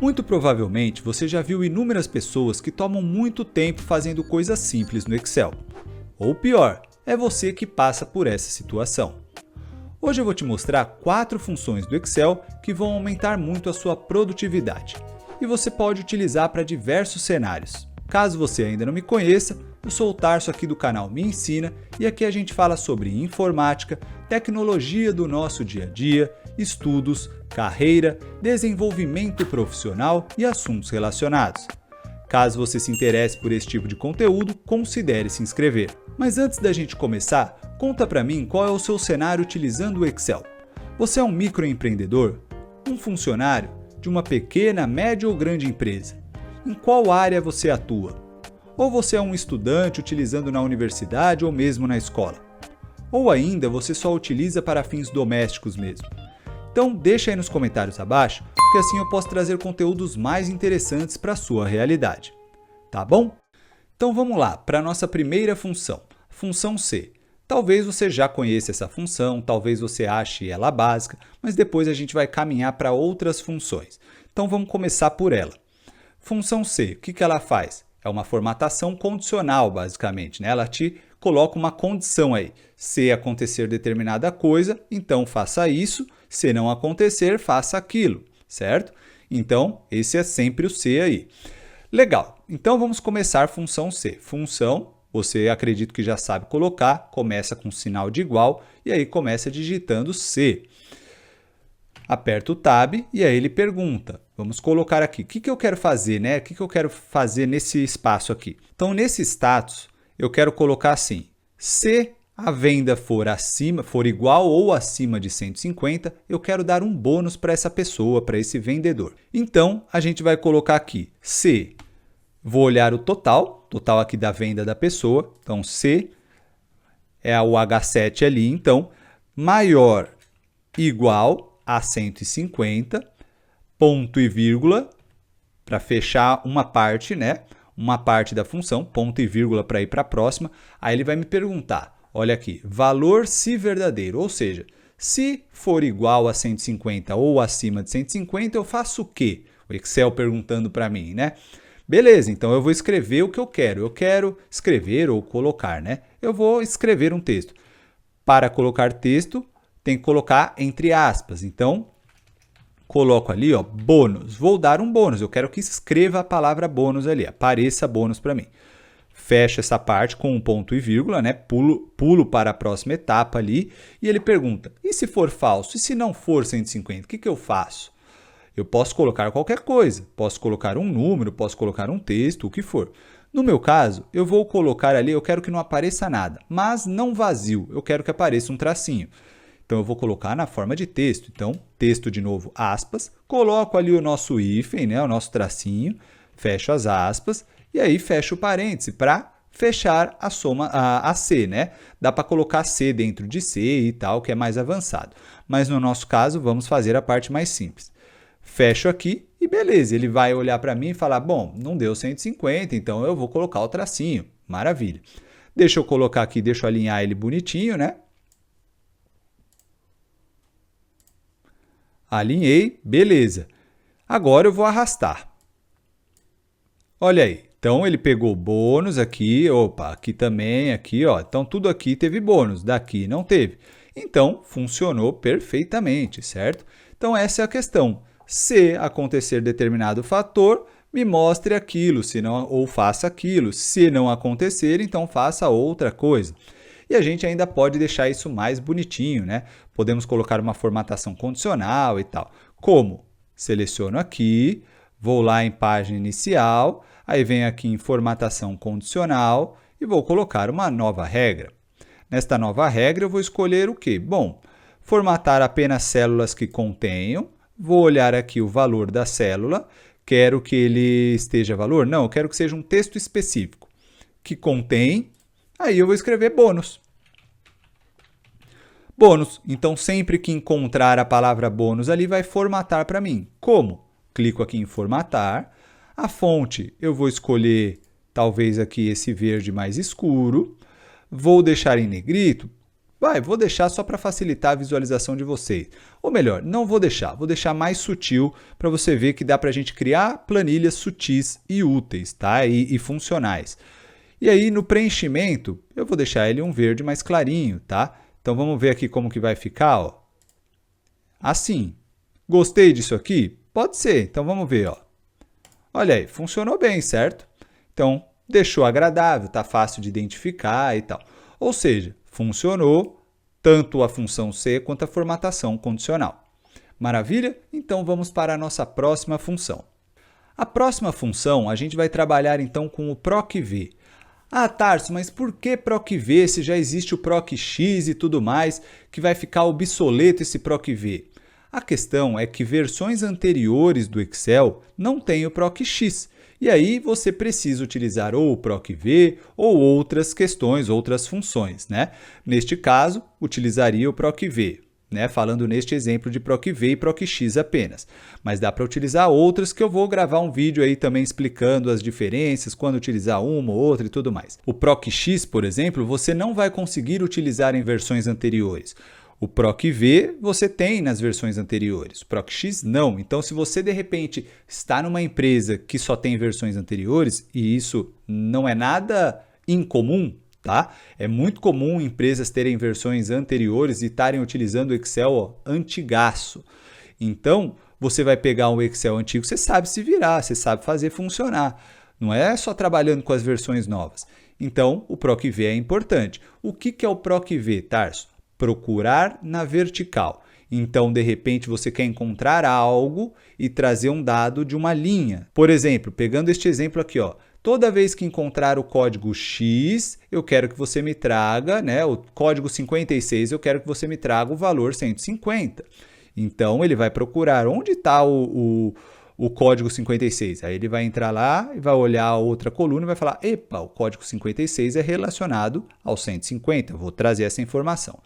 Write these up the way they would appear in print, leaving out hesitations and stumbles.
Muito provavelmente você já viu inúmeras pessoas que tomam muito tempo fazendo coisas simples no Excel. Ou pior, é você que passa por essa situação. Hoje eu vou te mostrar 4 funções do Excel que vão aumentar muito a sua produtividade. E você pode utilizar para diversos cenários. Caso você ainda não me conheça, eu sou o Tarso aqui do canal Me Ensina e aqui a gente fala sobre informática, tecnologia do nosso dia a dia, estudos, carreira, desenvolvimento profissional e assuntos relacionados. Caso você se interesse por esse tipo de conteúdo, considere se inscrever. Mas antes da gente começar, conta pra mim qual é o seu cenário utilizando o Excel. Você é um microempreendedor? Um funcionário de uma pequena, média ou grande empresa? Em qual área você atua? Ou você é um estudante utilizando na universidade ou mesmo na escola? Ou ainda você só utiliza para fins domésticos mesmo? Então deixa aí nos comentários abaixo, porque assim eu posso trazer conteúdos mais interessantes para a sua realidade. Tá bom? Então vamos lá para a nossa primeira função, função C. Talvez você já conheça essa função, talvez você ache ela básica, mas depois a gente vai caminhar para outras funções. Então vamos começar por ela. Função C, o que ela faz? É uma formatação condicional, basicamente, né? Ela te coloca uma condição aí. Se acontecer determinada coisa, então faça isso. Se não acontecer, faça aquilo, certo? Então, esse é sempre o C aí. Legal, então vamos começar a função C. Função, você acredito que já sabe colocar, começa com sinal de igual e aí começa digitando C. Aperta o Tab e aí ele pergunta, vamos colocar aqui, o que eu quero fazer, né? O que eu quero fazer nesse espaço aqui? Então, nesse status, eu quero colocar assim, se a venda for igual ou acima de 150, eu quero dar um bônus para essa pessoa, para esse vendedor. Então, a gente vai colocar aqui, se, vou olhar o total aqui da venda da pessoa, então se é o H7 ali, então, maior igual a 150, ponto e vírgula, para fechar uma parte, né? Uma parte da função, ponto e vírgula para ir para a próxima. Aí ele vai me perguntar, olha aqui, valor se verdadeiro, ou seja, se for igual a 150 ou acima de 150, eu faço o quê? O Excel perguntando para mim, né? Beleza, então eu vou escrever o que eu quero. Eu quero escrever ou colocar, né? Eu vou escrever um texto. Para colocar texto, tem que colocar entre aspas. Então, coloco ali, ó, bônus. Vou dar um bônus. Eu quero que escreva a palavra bônus ali. Apareça bônus para mim. Fecho essa parte com um ponto e vírgula, né? Pulo para a próxima etapa ali. E ele pergunta, e se for falso? E se não for 150? O que eu faço? Eu posso colocar qualquer coisa. Posso colocar um número, posso colocar um texto, o que for. No meu caso, eu vou colocar ali, eu quero que não apareça nada, mas não vazio. Eu quero que apareça um tracinho. Então, eu vou colocar na forma de texto. Então, texto de novo, aspas. Coloco ali o nosso hífen, né, o nosso tracinho. Fecho as aspas. E aí, fecho o parêntese para fechar a soma, a C, né? Dá para colocar C dentro de C e tal, que é mais avançado. Mas no nosso caso, vamos fazer a parte mais simples. Fecho aqui e beleza. Ele vai olhar para mim e falar, bom, não deu 150, então eu vou colocar o tracinho. Maravilha. Deixa eu colocar aqui, deixa eu alinhar ele bonitinho, né? Alinhei, beleza. Agora eu vou arrastar. Olha aí, então ele pegou bônus aqui, opa, aqui também, aqui, ó. Então tudo aqui teve bônus, daqui não teve. Então funcionou perfeitamente, certo? Então essa é a questão. Se acontecer determinado fator, me mostre aquilo, se não, ou faça aquilo. Se não acontecer, então faça outra coisa. E a gente ainda pode deixar isso mais bonitinho, né? Podemos colocar uma formatação condicional e tal. Como? Seleciono aqui, vou lá em página inicial, aí venho aqui em formatação condicional e vou colocar uma nova regra. Nesta nova regra eu vou escolher o quê? Bom, formatar apenas células que contenham, vou olhar aqui o valor da célula, quero que ele esteja valor? Não, eu quero que seja um texto específico, que contém. Aí eu vou escrever bônus. Bônus. Então, sempre que encontrar a palavra bônus ali, vai formatar para mim. Como? Clico aqui em formatar. A fonte, eu vou escolher, talvez aqui esse verde mais escuro. Vou deixar em negrito. Vou deixar só para facilitar a visualização de vocês. Ou melhor, não vou deixar mais sutil para você ver que dá para a gente criar planilhas sutis e úteis, tá? E funcionais. E aí no preenchimento, eu vou deixar ele um verde mais clarinho, tá? Então vamos ver aqui como que vai ficar, ó. Assim. Gostei disso aqui? Pode ser. Então vamos ver, ó. Olha aí, funcionou bem, certo? Então deixou agradável, tá fácil de identificar e tal. Ou seja, funcionou tanto a função C quanto a formatação condicional. Maravilha? Então vamos para a nossa próxima função. A próxima função a gente vai trabalhar então com o procv. Ah, Tarso, mas por que procv se já existe o procx e tudo mais, que vai ficar obsoleto esse procv? A questão é que versões anteriores do Excel não têm o procx. E aí você precisa utilizar ou o procv ou outras questões, outras funções, né? Neste caso, utilizaria o procv, né? Falando neste exemplo de procv e procx apenas. Mas dá para utilizar outras que eu vou gravar um vídeo aí também explicando as diferenças, quando utilizar uma ou outra e tudo mais. O procx, por exemplo, você não vai conseguir utilizar em versões anteriores. O procv você tem nas versões anteriores, o procx não. Então, se você de repente está numa empresa que só tem versões anteriores, e isso não é nada incomum, tá? É muito comum empresas terem versões anteriores e estarem utilizando o Excel antigaço. Então, você vai pegar um Excel antigo, você sabe se virar, você sabe fazer funcionar. Não é só trabalhando com as versões novas. Então, o procv é importante. O que é o procv, Tarso? Procurar na vertical. Então, de repente, você quer encontrar algo e trazer um dado de uma linha. Por exemplo, pegando este exemplo aqui, ó, toda vez que encontrar o código X, eu quero que você me traga, né, o código 56, eu quero que você me traga o valor 150. Então, ele vai procurar onde está o código 56. Aí ele vai entrar lá e vai olhar a outra coluna e vai falar, epa, o código 56 é relacionado ao 150, eu vou trazer essa informação.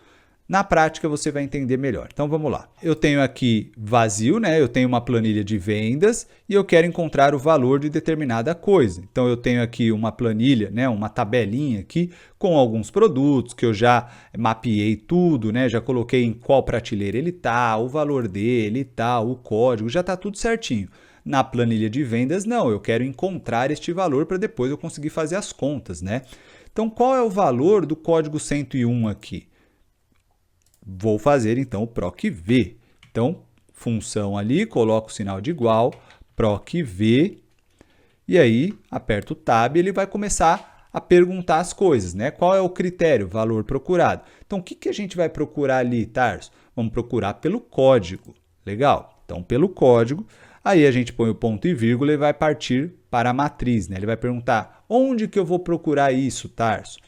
Na prática, você vai entender melhor. Então, vamos lá. Eu tenho aqui vazio, né? Eu tenho uma planilha de vendas e eu quero encontrar o valor de determinada coisa. Então, eu tenho aqui uma planilha, né? Uma tabelinha aqui com alguns produtos que eu já mapeei tudo, né? Já coloquei em qual prateleira ele está, o valor dele e tal, o código, já está tudo certinho. Na planilha de vendas, não. Eu quero encontrar este valor para depois eu conseguir fazer as contas, né? Então, qual é o valor do código 101 aqui? Vou fazer, então, o procv. Então, função ali, coloco o sinal de igual, procv, e aí aperto o Tab e ele vai começar a perguntar as coisas, né? Qual é o critério? Valor procurado. Então, o que a gente vai procurar ali, Tarso? Vamos procurar pelo código. Legal? Então, pelo código, aí a gente põe o ponto e vírgula e vai partir para a matriz, né? Ele vai perguntar, onde que eu vou procurar isso, Tarso?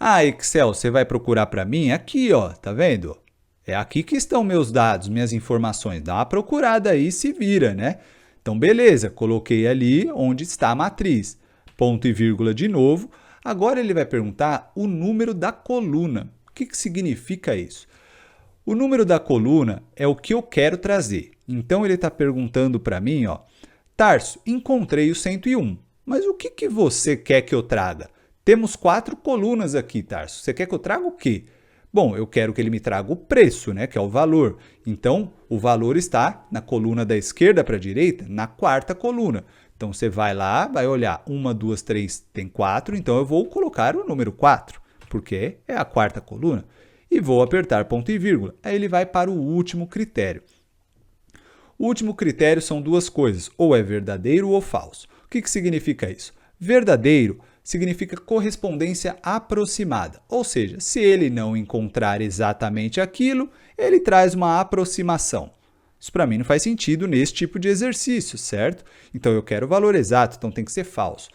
Ah, Excel, você vai procurar para mim? Aqui, ó, tá vendo? É aqui que estão meus dados, minhas informações. Dá uma procurada aí e se vira, né? Então, beleza, coloquei ali onde está a matriz. Ponto e vírgula de novo. Agora ele vai perguntar o número da coluna. O que significa isso? O número da coluna é o que eu quero trazer. Então, ele está perguntando para mim, ó, Tarso, encontrei o 101, mas o que você quer que eu traga? Temos 4 colunas aqui, Tarso. Você quer que eu traga o quê? Bom, eu quero que ele me traga o preço, né, que é o valor. Então, o valor está na coluna da esquerda para a direita, na 4ª coluna. Então, você vai lá, vai olhar 1, 2, 3, tem 4, então eu vou colocar o número 4, porque é a 4ª coluna. E vou apertar ponto e vírgula. Aí ele vai para o último critério. O último critério são duas coisas, ou é verdadeiro ou falso. O que significa isso? Verdadeiro significa correspondência aproximada, ou seja, se ele não encontrar exatamente aquilo, ele traz uma aproximação. Isso para mim não faz sentido nesse tipo de exercício, certo? Então eu quero o valor exato, então tem que ser falso.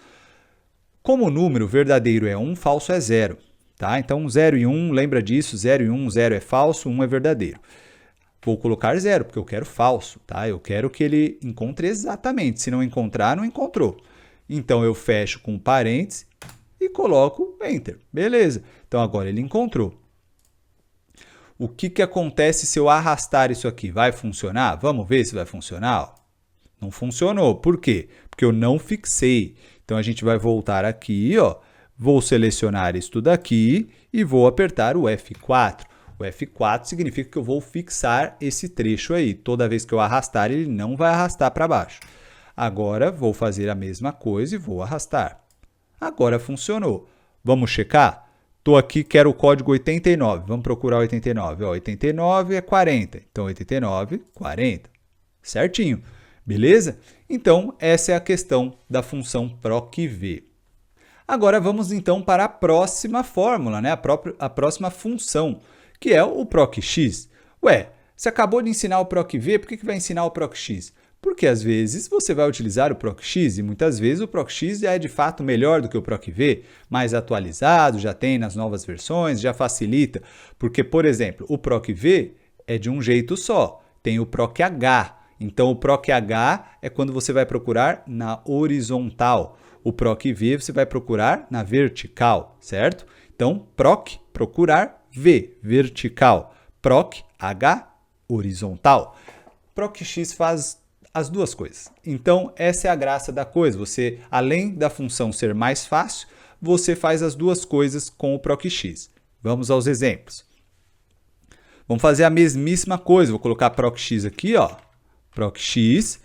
Como o número verdadeiro é 1, falso é 0. Tá? Então 0 e 1, lembra disso, 0 e 1, 0 é falso, 1 é verdadeiro. Vou colocar 0, porque eu quero falso, tá? Eu quero que ele encontre exatamente, se não encontrar, não encontrou. Então, eu fecho com parênteses e coloco Enter. Beleza. Então, agora ele encontrou. O que acontece se eu arrastar isso aqui? Vai funcionar? Vamos ver se vai funcionar. Não funcionou. Por quê? Porque eu não fixei. Então, a gente vai voltar aqui, ó. Vou selecionar isso daqui e vou apertar o F4. O F4 significa que eu vou fixar esse trecho aí. Toda vez que eu arrastar, ele não vai arrastar para baixo. Agora, vou fazer a mesma coisa e vou arrastar. Agora funcionou. Vamos checar? Estou aqui, quero o código 89. Vamos procurar 89. Ó, 89 é 40. Então, 89, 40. Certinho. Beleza? Então, essa é a questão da função PROC-V. Agora, vamos então para a próxima fórmula, né? A próxima função, que é o PROC-X. Ué, você acabou de ensinar o PROC-V, por que vai ensinar o PROC-X? Porque às vezes você vai utilizar o PROC-X e muitas vezes o PROC-X já é de fato melhor do que o PROC-V, mais atualizado, já tem nas novas versões, já facilita. Porque, por exemplo, o PROC-V é de um jeito só, tem o PROC-H. Então, o PROC-H é quando você vai procurar na horizontal. O PROC-V você vai procurar na vertical, certo? Então, PROC, procurar, V, vertical. PROC-H, horizontal. PROC-X faz as duas coisas. Então, essa é a graça da coisa. Você, além da função ser mais fácil, você faz as duas coisas com o PROC-X. Vamos aos exemplos. Vamos fazer a mesmíssima coisa. Vou colocar PROC-X aqui, ó. PROC-X,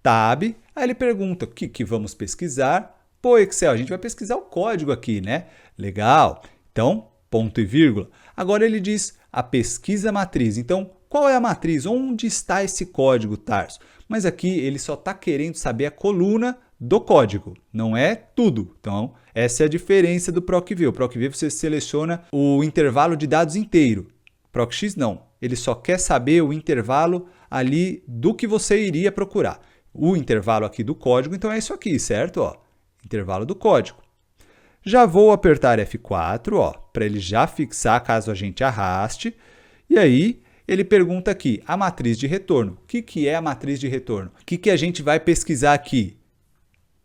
tab. Aí ele pergunta, o que vamos pesquisar? Pô, Excel, a gente vai pesquisar o código aqui, né? Legal. Então, ponto e vírgula. Agora ele diz a pesquisa matriz. Então, qual é a matriz? Onde está esse código, Tarso? Mas aqui ele só está querendo saber a coluna do código, não é tudo. Então, essa é a diferença do PROC-V. O PROC-V você seleciona o intervalo de dados inteiro. PROC-X não. Ele só quer saber o intervalo ali do que você iria procurar. O intervalo aqui do código, então é isso aqui, certo? Ó, intervalo do código. Já vou apertar F4, ó, para ele já fixar caso a gente arraste. E aí, ele pergunta aqui, a matriz de retorno. O que é a matriz de retorno? O que a gente vai pesquisar aqui?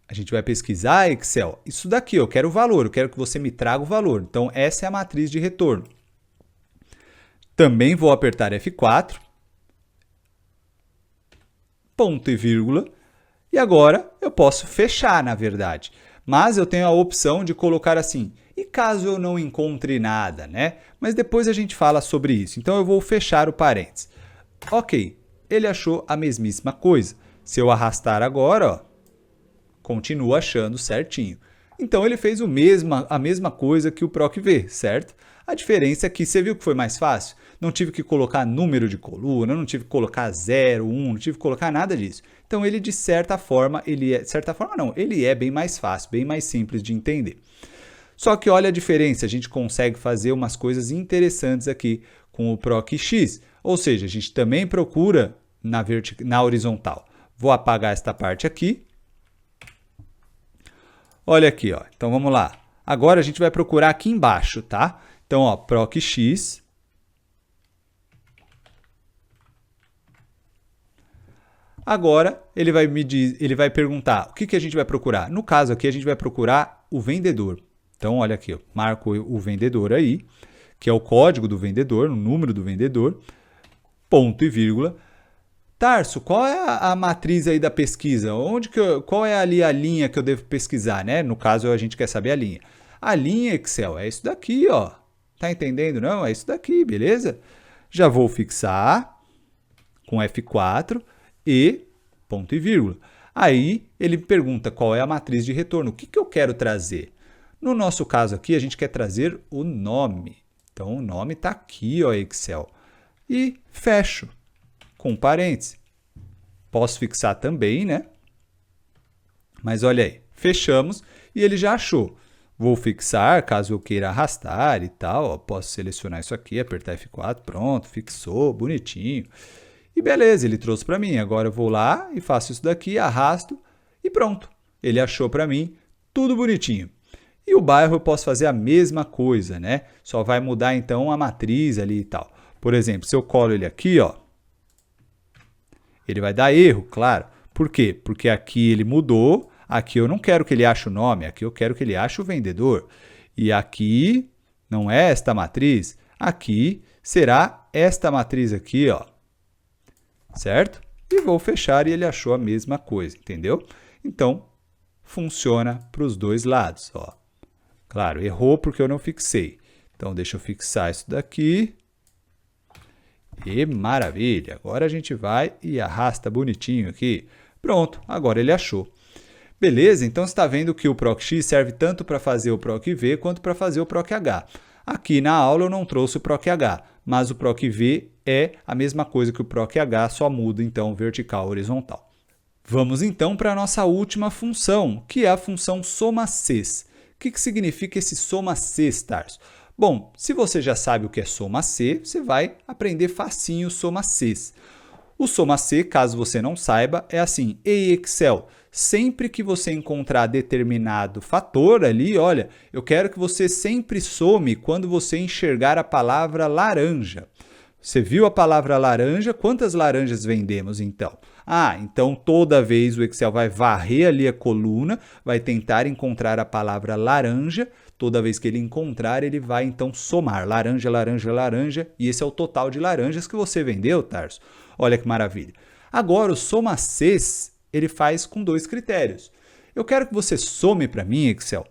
A gente vai pesquisar, Excel, isso daqui, eu quero o valor, eu quero que você me traga o valor. Então, essa é a matriz de retorno. Também vou apertar F4, ponto e vírgula, e agora eu posso fechar, na verdade. Mas eu tenho a opção de colocar assim, e caso eu não encontre nada, né? Mas depois a gente fala sobre isso. Então eu vou fechar o parênteses. Ok, ele achou a mesmíssima coisa. Se eu arrastar agora, ó, continua achando certinho. Então ele fez a mesma coisa que o PROC-V, certo? A diferença é que você viu que foi mais fácil? Não tive que colocar número de coluna, não tive que colocar 0, 1, não tive que colocar nada disso. Então ele de certa forma, ele é bem mais fácil, bem mais simples de entender. Só que olha a diferença, a gente consegue fazer umas coisas interessantes aqui com o PROC-X. Ou seja, a gente também procura na horizontal. Vou apagar esta parte aqui. Olha aqui, ó. Então vamos lá. Agora a gente vai procurar aqui embaixo, tá? Então, ó, PROC-X. Agora ele vai perguntar o que a gente vai procurar. No caso aqui a gente vai procurar o vendedor. Então, olha aqui, eu marco o vendedor aí, que é o código do vendedor, o número do vendedor, ponto e vírgula. Tarso, qual é a matriz aí da pesquisa? Qual é ali a linha que eu devo pesquisar, né? No caso, a gente quer saber a linha. A linha Excel é isso daqui, ó. Tá entendendo, não? É isso daqui, beleza? Já vou fixar com F4 e ponto e vírgula. Aí, ele pergunta qual é a matriz de retorno. O que eu quero trazer? No nosso caso aqui, a gente quer trazer o nome. Então, o nome está aqui, ó, Excel. E fecho com parênteses. Posso fixar também, né? Mas olha aí, fechamos e ele já achou. Vou fixar, caso eu queira arrastar e tal. Ó, posso selecionar isso aqui, apertar F4, pronto, fixou, bonitinho. E beleza, ele trouxe para mim. Agora eu vou lá e faço isso daqui, arrasto e pronto. Ele achou para mim, tudo bonitinho. E o bairro eu posso fazer a mesma coisa, né? Só vai mudar então a matriz ali e tal. Por exemplo, se eu colo ele aqui, ó, ele vai dar erro, claro. Por quê? Porque aqui ele mudou, aqui eu não quero que ele ache o nome, aqui eu quero que ele ache o vendedor. E aqui não é esta matriz, aqui será esta matriz aqui, ó. Certo? E vou fechar e ele achou a mesma coisa, entendeu? Então, funciona para os dois lados, ó. Claro, errou porque eu não fixei. Então, deixa eu fixar isso daqui. E maravilha! Agora a gente vai e arrasta bonitinho aqui. Pronto, agora ele achou. Beleza? Então, você está vendo que o PROC-X serve tanto para fazer o PROC-V quanto para fazer o PROC-H. Aqui na aula eu não trouxe o PROC-H, mas o PROC-V é a mesma coisa que o PROC-H, só muda então vertical e horizontal. Vamos então para a nossa última função, que é a função soma-Cs. O que significa esse soma-Cs, Tarso? Bom, se você já sabe o que é soma-C, você vai aprender facinho o soma-Cs. O soma-C, caso você não saiba, é assim: Ei, Excel, sempre que você encontrar determinado fator ali, olha, eu quero que você sempre some quando você enxergar a palavra laranja. Você viu a palavra laranja? Quantas laranjas vendemos então? Então toda vez o Excel vai varrer ali a coluna, vai tentar encontrar a palavra laranja. Toda vez que ele encontrar, ele vai então somar laranja, laranja, laranja, e esse é o total de laranjas que você vendeu, Tarso. Olha que maravilha. Agora, o soma-Cs, ele faz com 2 critérios. Eu quero que você some para mim, Excel,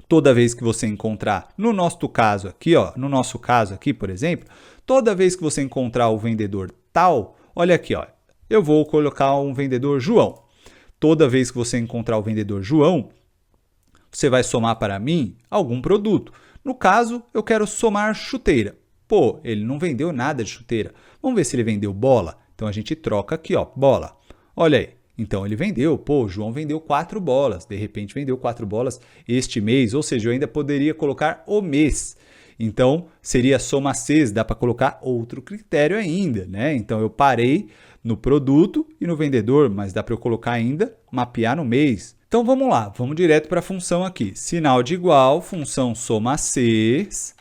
toda vez que você encontrar, no nosso caso aqui, por exemplo, toda vez que você encontrar o vendedor tal, olha aqui, ó, eu vou colocar um vendedor João. Toda vez que você encontrar o vendedor João, você vai somar para mim algum produto. No caso, eu quero somar chuteira. Pô, ele não vendeu nada de chuteira. Vamos ver se ele vendeu bola. Então, a gente troca aqui, ó, bola. Olha aí. Então, ele vendeu. Pô, o João vendeu 4 bolas. De repente, vendeu 4 bolas este mês. Ou seja, eu ainda poderia colocar o mês. Então, seria soma-Cs. Dá para colocar outro critério ainda, né? Então, eu parei no produto e no vendedor, mas dá para eu colocar ainda, mapear no mês. Então, vamos lá, vamos direto para a função aqui. Sinal de igual, função soma-Cs.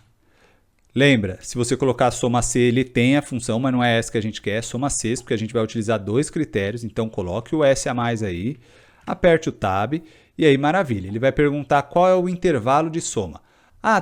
Lembra, se você colocar soma-C, ele tem a função, mas não é essa que a gente quer, é soma-Cs, porque a gente vai utilizar 2 critérios. Então, coloque o S a mais aí, aperte o Tab, e aí, maravilha. Ele vai perguntar qual é o intervalo de soma.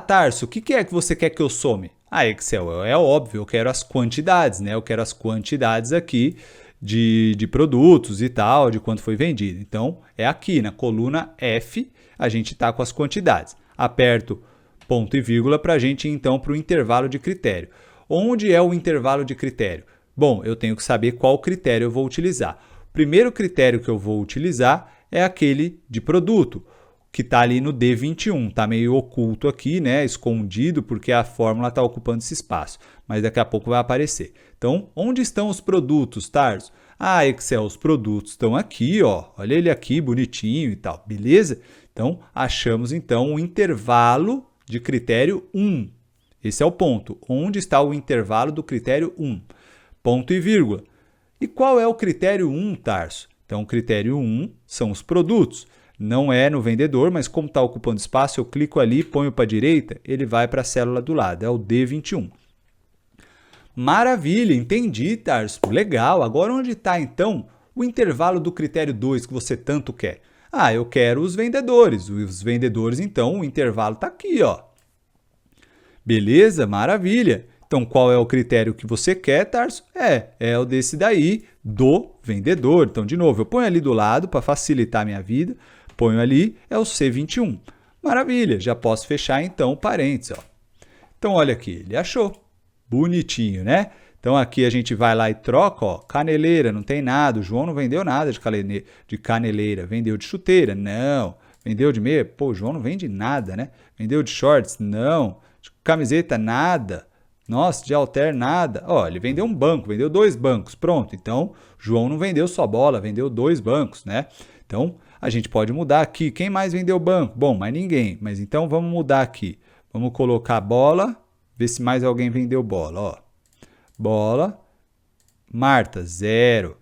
Tarso, o que é que você quer que eu some? Excel, é óbvio, eu quero as quantidades, né? Eu quero as quantidades aqui de produtos e tal, de quanto foi vendido. Então, é aqui na coluna F, a gente está com as quantidades. Aperto ponto e vírgula para a gente ir então para o intervalo de critério. Onde é o intervalo de critério? Bom, eu tenho que saber qual critério eu vou utilizar. O primeiro critério que eu vou utilizar é aquele de produto, que está ali no D21. Está meio oculto aqui, né? Escondido, porque a fórmula está ocupando esse espaço. Mas daqui a pouco vai aparecer. Então, onde estão os produtos, Tarso? Excel, os produtos estão aqui, ó. Olha ele aqui, bonitinho e tal. Beleza? Então, achamos então o intervalo de critério 1. Esse é o ponto. Onde está o intervalo do critério 1? Ponto e vírgula. E qual é o critério 1, Tarso? Então, o critério 1 são os produtos. Não é no vendedor, mas como está ocupando espaço, eu clico ali, ponho para a direita, ele vai para a célula do lado, é o D21. Maravilha, entendi, Tarso. Legal. Agora, onde está, então, o intervalo do critério 2 que você tanto quer? Eu quero os vendedores. Os vendedores, então, o intervalo está aqui, ó. Beleza? Maravilha. Então, qual é o critério que você quer, Tarso? É o desse daí, do vendedor. Então, de novo, eu ponho ali do lado para facilitar a minha vida. Ponho ali, é o C21. Maravilha, já posso fechar então o parênteses. Ó. Então, olha aqui, ele achou. Bonitinho, né? Então, aqui a gente vai lá e troca, ó, caneleira, não tem nada. O João não vendeu nada de caneleira, vendeu de chuteira? Não. Vendeu de meia? Pô, o João não vende nada, né? Vendeu de shorts? Não. De camiseta? Nada. Nossa, de halter? Nada. Ó, ele vendeu um banco, vendeu 2 bancos. Pronto, então, João não vendeu só bola, vendeu 2 bancos, né? Então, a gente pode mudar aqui. Quem mais vendeu banco? Bom, mais ninguém. Mas então vamos mudar aqui. Vamos colocar bola. Ver se mais alguém vendeu bola. Ó. Bola. Marta, 0.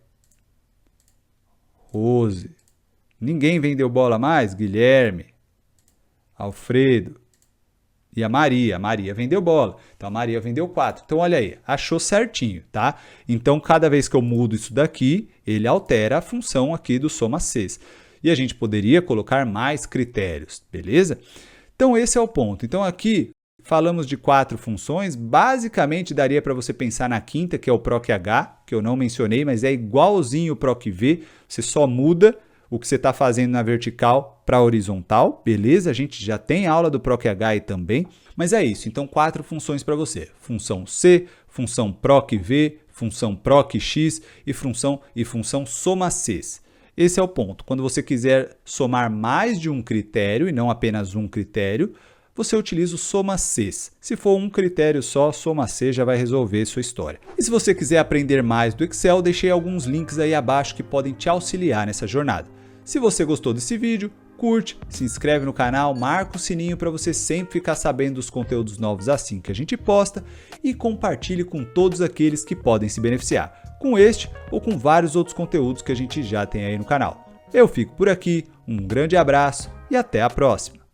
Rose. Ninguém vendeu bola mais? Guilherme. Alfredo. E a Maria. A Maria vendeu bola. Então, a Maria vendeu 4. Então, olha aí. Achou certinho, tá? Então, cada vez que eu mudo isso daqui, ele altera a função aqui do soma-Cs. E a gente poderia colocar mais critérios, beleza? Então, esse é o ponto. Então, aqui falamos de 4 funções. Basicamente, daria para você pensar na quinta, que é o PROC-H, que eu não mencionei, mas é igualzinho o PROC-V. Você só muda o que você está fazendo na vertical para a horizontal, beleza? A gente já tem aula do PROC-H aí também, mas é isso. Então, 4 funções para você. Função C, função PROC-V, função PROC-X e função soma-Cs. Esse é o ponto. Quando você quiser somar mais de um critério e não apenas um critério, você utiliza o soma-Cs. Se for um critério só, soma-C já vai resolver sua história. E se você quiser aprender mais do Excel, deixei alguns links aí abaixo que podem te auxiliar nessa jornada. Se você gostou desse vídeo, curte, se inscreve no canal, marca o sininho para você sempre ficar sabendo dos conteúdos novos assim que a gente posta e compartilhe com todos aqueles que podem se beneficiar, com este ou com vários outros conteúdos que a gente já tem aí no canal. Eu fico por aqui, um grande abraço e até a próxima!